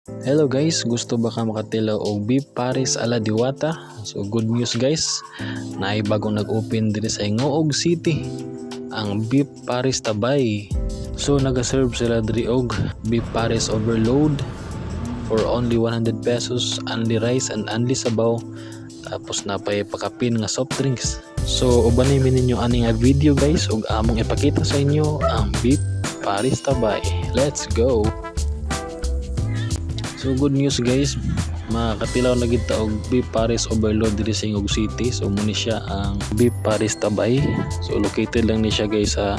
Hello guys, gusto ba ka makatilaw og beef pares ala Diwata? So good news guys, naay bagong nag-open diri sa Ingoog City, ang beef pares Tabay. So nagaserve sila diri og beef pares overload for only 100 pesos, only rice and only sabaw. Tapos napay pakapin nga soft drinks. So ubanay mi ninyo ani nga video guys ug among ipakita sa inyo ang beef pares Tabay. Let's go. So good news guys, makatilaw na gid ta og beef pares overload diri sa Ingoog City. So muni siya ang beef pares Tabay. So located lang ni siya guys sa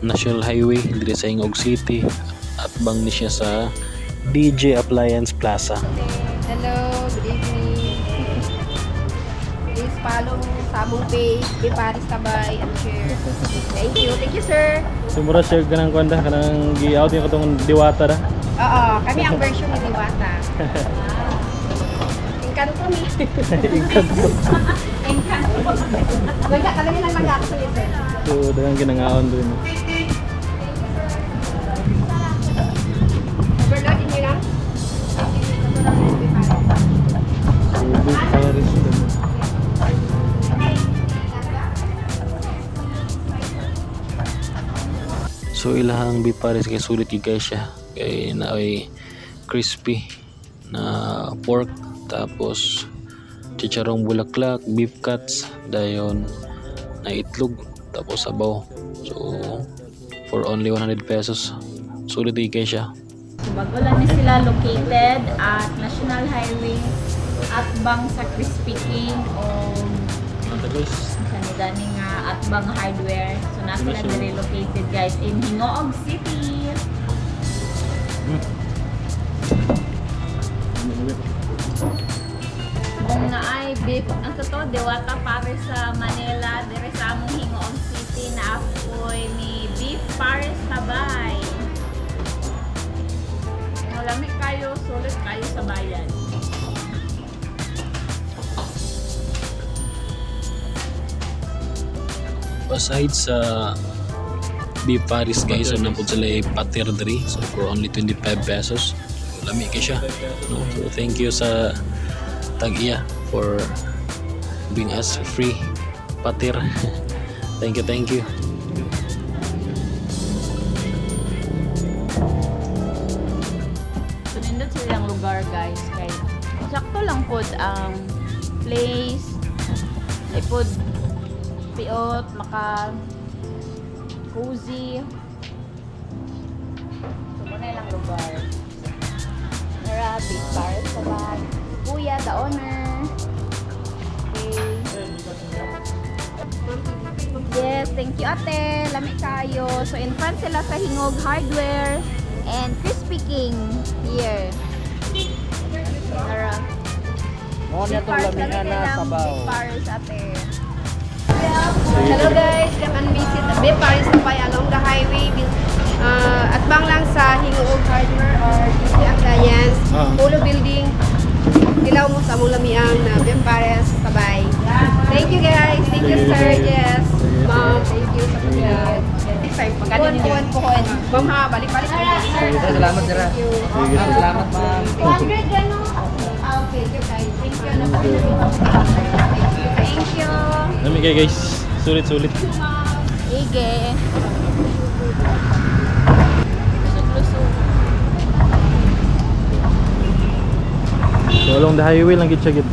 National Highway diri sa Ingoog City. At bang ni siya sa DJ Appliance Plaza. Hello, good evening. Please follow sa among page, Beef Pares Tabay, and share. Thank you sir. So mura share kanang kwanda kanang gi-out yung katong Diwata ra. Oo, kami ang version ni Diwata. Encanto mi. Encanto. Encanto. Wala ka lang lang mag-actually sir. So dagang ginangaon dun. Overload niyo lang. So beef pares Tabay. So ilahang beef pares kay sulit guys siya. Kay naay crispy na pork, tapos chicharong bulaklak, beef cuts, dayon na itlog, tapos sabaw. So for only 100 pesos, sulit guys siya. Bago lang ni sila located at National Highway at bang sa Crispy King o Guys, kanigani nga at bang hardware. So na sila dire located guys in Ingoog City. Kung nga ay beef, ang totoo, Diwata Pares sa Manila, dire sa among Ingoog City na apoy ni Beef Pares Tabay. Malamig kayo, sulit kayo sa bayan. aside sa beef pares guys, so napod sila patir diri, so for only 25 pesos. So, lami kay siya. No? So thank you sa Tag-iya for being us free patir. Thank you. So nindot silang lugar guys, kay sakto lang pod ang place. Ay pod piot, maka cozy. So muna lang lugar. Nara, Beef Pares Tabay. Kuya, the owner. Okay. Yes, thank you ate. Lamig kayo. So in front sila sa Hingog Hardware and Crispy King here. Nara. Mo niya tong lamihan na sabaw. Beef Pares ate. Hello guys, come and visit the Beef Pares Tabay along the highway. At bang lang sa Hingoog Hardware or DC Appliance. Polo Building. Ilaw mo sa among lamiang na Beef Pares Tabay. Thank you guys. Thank you sir. Yes. Ma'am, thank you sa pagkakas. Puhon. Ma'am ha, balik-balik. Salamat dira. Thank you. Salamat ma'am. 200 gano'n? Okay, good guys. Thank you. Thank you. Lami kay guys, sulit. Ige. Lusog-lusog. So along the highway lang gid siya gid.